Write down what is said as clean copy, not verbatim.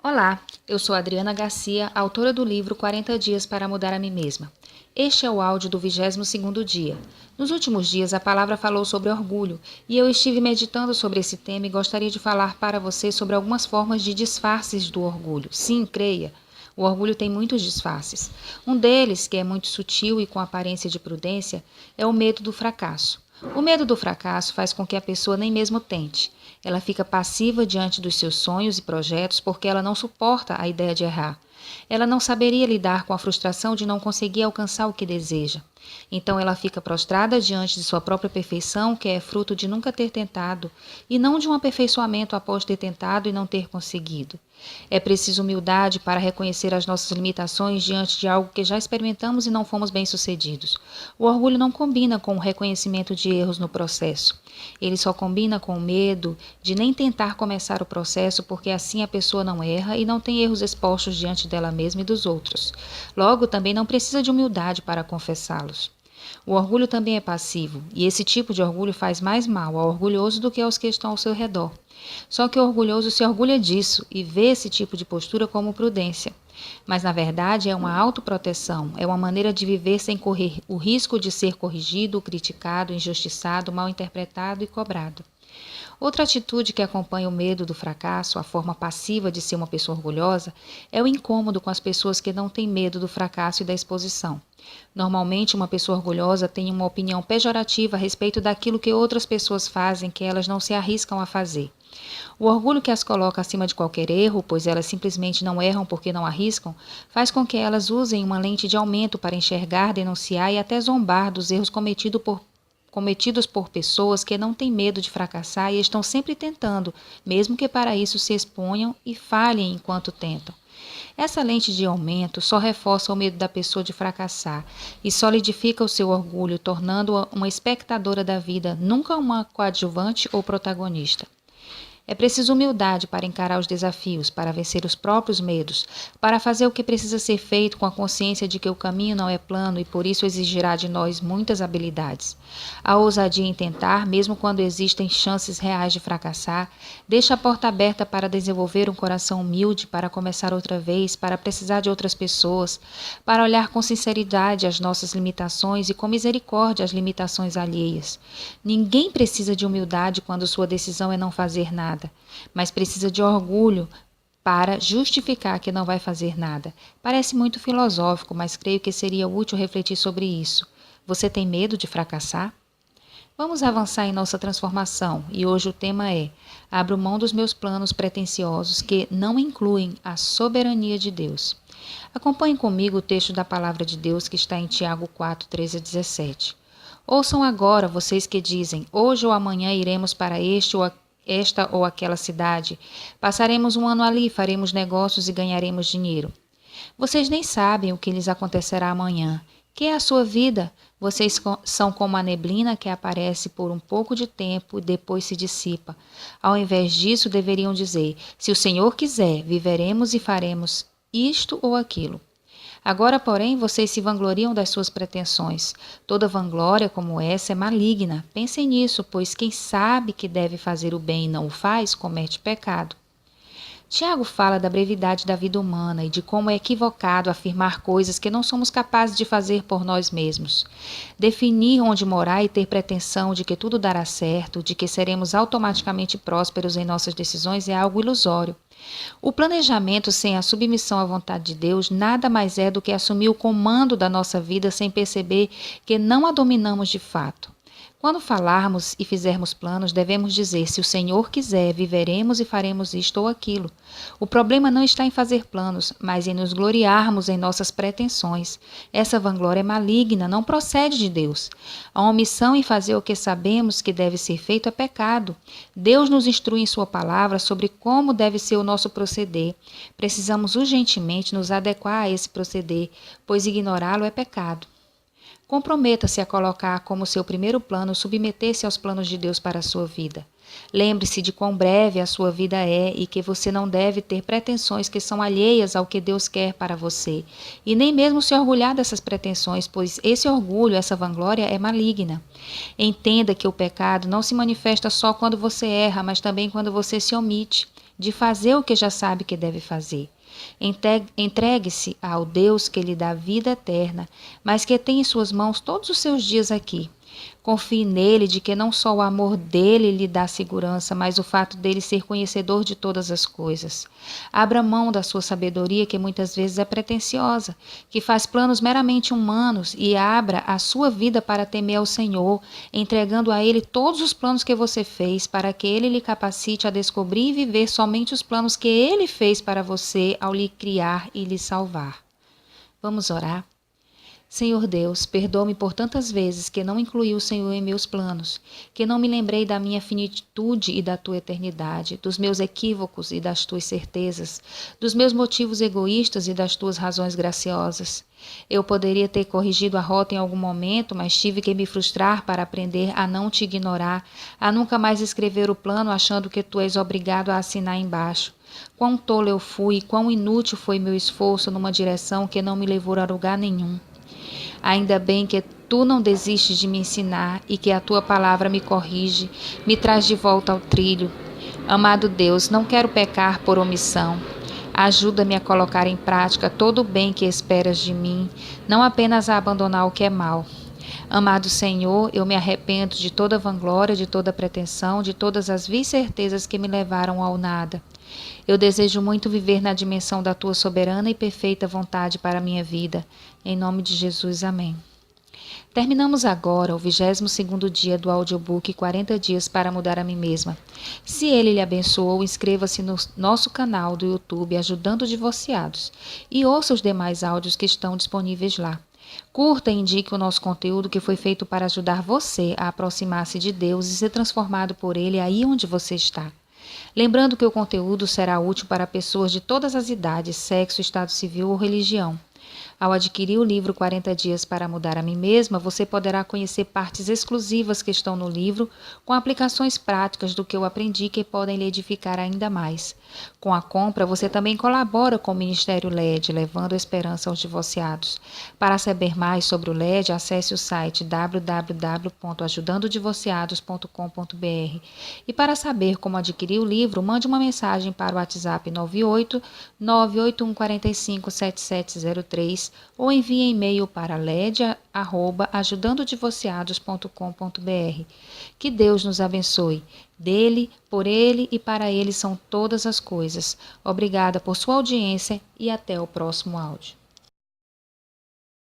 Olá, eu sou Adriana Garcia, autora do livro 40 Dias para Mudar a Mim Mesma. Este é o áudio do 22º dia. Nos últimos dias, a palavra falou sobre orgulho, e eu estive meditando sobre esse tema e gostaria de falar para você sobre algumas formas de disfarces do orgulho. Sim, creia, o orgulho tem muitos disfarces. Um deles, que é muito sutil e com aparência de prudência, é o medo do fracasso. O medo do fracasso faz com que a pessoa nem mesmo tente. Ela fica passiva diante dos seus sonhos e projetos porque ela não suporta a ideia de errar. Ela não saberia lidar com a frustração de não conseguir alcançar o que deseja. Então ela fica prostrada diante de sua própria perfeição, que é fruto de nunca ter tentado, e não de um aperfeiçoamento após ter tentado e não ter conseguido. É preciso humildade para reconhecer as nossas limitações diante de algo que já experimentamos e não fomos bem-sucedidos. O orgulho não combina com o reconhecimento de erros no processo. Ele só combina com o medo de nem tentar começar o processo, porque assim a pessoa não erra e não tem erros expostos diante dela mesma e dos outros. Logo, também não precisa de humildade para confessá-los. O orgulho também é passivo, e esse tipo de orgulho faz mais mal ao orgulhoso do que aos que estão ao seu redor. Só que o orgulhoso se orgulha disso e vê esse tipo de postura como prudência. Mas, na verdade, é uma autoproteção, é uma maneira de viver sem correr o risco de ser corrigido, criticado, injustiçado, mal interpretado e cobrado. Outra atitude que acompanha o medo do fracasso, a forma passiva de ser uma pessoa orgulhosa, é o incômodo com as pessoas que não têm medo do fracasso e da exposição. Normalmente, uma pessoa orgulhosa tem uma opinião pejorativa a respeito daquilo que outras pessoas fazem que elas não se arriscam a fazer. O orgulho que as coloca acima de qualquer erro, pois elas simplesmente não erram porque não arriscam, faz com que elas usem uma lente de aumento para enxergar, denunciar e até zombar dos erros cometidos por pessoas que não têm medo de fracassar e estão sempre tentando, mesmo que para isso se exponham e falhem enquanto tentam. Essa lente de aumento só reforça o medo da pessoa de fracassar e solidifica o seu orgulho, tornando-a uma espectadora da vida, nunca uma coadjuvante ou protagonista. É preciso humildade para encarar os desafios, para vencer os próprios medos, para fazer o que precisa ser feito com a consciência de que o caminho não é plano e por isso exigirá de nós muitas habilidades. A ousadia em tentar, mesmo quando existem chances reais de fracassar, deixa a porta aberta para desenvolver um coração humilde, para começar outra vez, para precisar de outras pessoas, para olhar com sinceridade as nossas limitações e com misericórdia as limitações alheias. Ninguém precisa de humildade quando sua decisão é não fazer nada, mas precisa de orgulho para justificar que não vai fazer nada. Parece muito filosófico, mas creio que seria útil refletir sobre isso. Você tem medo de fracassar? Vamos avançar em nossa transformação e hoje o tema é: abro mão dos meus planos pretensiosos que não incluem a soberania de Deus. Acompanhe comigo o texto da palavra de Deus que está em Tiago 4, 13 a 17. Ouçam agora vocês que dizem: hoje ou amanhã iremos para esta ou aquela cidade, passaremos um ano ali, faremos negócios e ganharemos dinheiro. Vocês nem sabem o que lhes acontecerá amanhã. Que é a sua vida? Vocês são como a neblina que aparece por um pouco de tempo e depois se dissipa. Ao invés disso, deveriam dizer: se o Senhor quiser, viveremos e faremos isto ou aquilo. Agora, porém, vocês se vangloriam das suas pretensões. Toda vanglória como essa é maligna. Pensem nisso, pois quem sabe que deve fazer o bem e não o faz, comete pecado. Tiago fala da brevidade da vida humana e de como é equivocado afirmar coisas que não somos capazes de fazer por nós mesmos. Definir onde morar e ter pretensão de que tudo dará certo, de que seremos automaticamente prósperos em nossas decisões é algo ilusório. O planejamento sem a submissão à vontade de Deus nada mais é do que assumir o comando da nossa vida sem perceber que não a dominamos de fato. Quando falarmos e fizermos planos, devemos dizer: se o Senhor quiser, viveremos e faremos isto ou aquilo. O problema não está em fazer planos, mas em nos gloriarmos em nossas pretensões. Essa vanglória é maligna, não procede de Deus. A omissão em fazer o que sabemos que deve ser feito é pecado. Deus nos instrui em sua palavra sobre como deve ser o nosso proceder. Precisamos urgentemente nos adequar a esse proceder, pois ignorá-lo é pecado. Comprometa-se a colocar como seu primeiro plano submeter-se aos planos de Deus para a sua vida. Lembre-se de quão breve a sua vida é e que você não deve ter pretensões que são alheias ao que Deus quer para você, e nem mesmo se orgulhar dessas pretensões, pois esse orgulho, essa vanglória é maligna. Entenda que o pecado não se manifesta só quando você erra, mas também quando você se omite. de fazer o que já sabe que deve fazer. Entregue-se ao Deus que lhe dá vida eterna, mas que tem em suas mãos todos os seus dias aqui. Confie nele de que não só o amor dele lhe dá segurança, mas o fato dele ser conhecedor de todas as coisas. Abra mão da sua sabedoria, que muitas vezes é pretensiosa, que faz planos meramente humanos, e abra a sua vida para temer ao Senhor, entregando a ele todos os planos que você fez, para que ele lhe capacite a descobrir e viver somente os planos que ele fez para você ao lhe criar e lhe salvar. Vamos orar? Senhor Deus, perdoa-me por tantas vezes que não incluí o Senhor em meus planos, que não me lembrei da minha finitude e da tua eternidade, dos meus equívocos e das tuas certezas, dos meus motivos egoístas e das tuas razões graciosas. Eu poderia ter corrigido a rota em algum momento, mas tive que me frustrar para aprender a não te ignorar, a nunca mais escrever o plano achando que tu és obrigado a assinar embaixo. Quão tolo eu fui, quão inútil foi meu esforço numa direção que não me levou a lugar nenhum. Ainda bem que tu não desistes de me ensinar e que a tua palavra me corrige, me traz de volta ao trilho. Amado Deus, não quero pecar por omissão. Ajuda-me a colocar em prática todo o bem que esperas de mim, não apenas a abandonar o que é mal. Amado Senhor, eu me arrependo de toda vanglória, de toda pretensão, de todas as vis certezas que me levaram ao nada. Eu desejo muito viver na dimensão da tua soberana e perfeita vontade para a minha vida. Em nome de Jesus, amém. Terminamos agora o 22º dia do audiobook 40 dias para mudar a mim mesma. Se ele lhe abençoou, inscreva-se no nosso canal do YouTube Ajudando Divorciados e ouça os demais áudios que estão disponíveis lá. Curta e indique o nosso conteúdo que foi feito para ajudar você a aproximar-se de Deus e ser transformado por Ele aí onde você está. Lembrando que o conteúdo será útil para pessoas de todas as idades, sexo, estado civil ou religião. Ao adquirir o livro 40 Dias para Mudar a Mim Mesma, você poderá conhecer partes exclusivas que estão no livro, com aplicações práticas do que eu aprendi que podem lhe edificar ainda mais. Com a compra, você também colabora com o Ministério LED, levando esperança aos divorciados. Para saber mais sobre o LED, acesse o site www.ajudandodivorciados.com.br. E para saber como adquirir o livro, mande uma mensagem para o WhatsApp 98 98145 7703 ou envie e-mail para led@ajudandodivorciados.com.br. Que Deus nos abençoe. Dele, por ele e para ele são todas as coisas. Obrigada por sua audiência e até o próximo áudio.